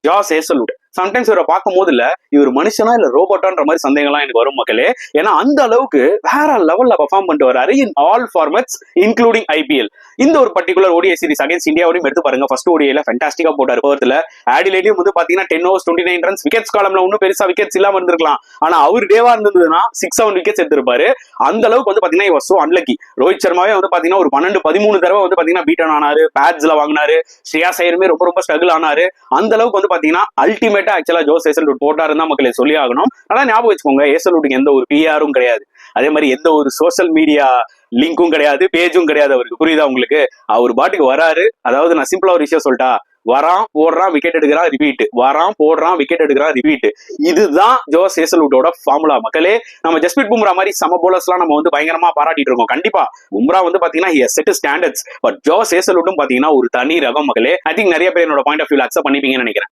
ஜாஸ் Hazlewood. Sometimes இவரை பார்க்கும் போது இல்ல இவர் மனுஷனா இல்ல ரோபோட்டான்ற மாதிரி சந்தேகம்லாம் எனக்கு வரும் மக்களே. ஏன்னா அந்த அளவுக்கு வேற லெவல்ல பெர்ஃபார்ம் பண்ணிட்டு வராரு in all formats including IPL. இந்த ஒரு பர்டிகுலர் ஓடிஐ சீரிஸ் அகைன்ஸ்ட் இந்தியாவையும் எடுத்து பாருங்க. ஃபர்ஸ்ட் ஓடிஐல ஃபேண்டாஸ்டிக்கா போட்டாரு. பர்த்ல ஆடிலேயும் வந்து பாத்தீங்கன்னா 10 overs 29 runs. விக்கெட்ஸ் காலம்ல ஒன்னும் பெருசா விக்கெட்ஸ் இல்லாம இருந்திருக்கலாம். ஆனா அவர் டேவா இருந்ததுன்னா 6-7 விக்கெட்ஸ் எடுத்திருப்பாரு. அந்த அளவுக்கு வந்து பாத்தீங்கன்னா இவர் சோ அன்லக்கி. ரோஹித் சர்மாவே வந்து பாத்தீங்கன்னா ஒரு 12-13 தடவை வந்து பாத்தீங்கன்னா பீட்டன் ஆனாரு, பேட்ஸ்ல வாங்கினாரு. ஸ்ரேயாஸ் ஐயருமே ரொம்ப ஸ்ட்ரகிள் ஆனாரு. அந்த அளவுக்கு வந்து பாத்தீங்கன்னா அல்டிமேட்டா ஆக்சுவலா ஜோஸ் ஹேசல்வுட் போட்டாருன்னு தான் மக்களே சொல்லி ஆகணும். ஆனா ஞாபகம் வச்சுக்கோங்க, ஹேசல்வுட்டுக்கு எந்த ஒரு பிஆரும் கிடையாது, அதே மாதிரி எந்த ஒரு சோசியல் மீடியா லிங்கும் கிடையாது, பேஜும் கிடையாது அவருக்கு. புரியுதா உங்களுக்கு? அவர் பாட்டுக்கு வராரு. அதாவது நான் சிம்பிளா ஒரு விஷயம் சொல்லிட்டா, வரான் போடுறான் விக்கெட் எடுக்கிறான் ரிப்பீட், வரான் போடுறான் விக்கெட் எடுக்கிறான் ரிப்பீட். இதுதான் ஜோஸ் ஹேசல்வுட்டோட ஃபார்முலா மக்களே. நம்ம ஜஸ்பிரீத் பும்ரா மாதிரி சம போலர்ஸ் எல்லாம் நம்ம வந்து பயங்கரமா பாராட்டிட்டு இருக்கோம். கண்டிப்பா பும்ரா வந்து பாத்தீங்கன்னா he has set standards. But Josh ஹேசல்வுட்டும் பாத்தீங்கன்னா ஒரு தனி ரகம் மக்களே. ஐ திங்க் நிறைய பேர் என்னோட பாயிண்ட் ஆஃப் வியூல அக்செப்ட் பண்ணிப்பீங்கன்னு நினைக்கிறேன்.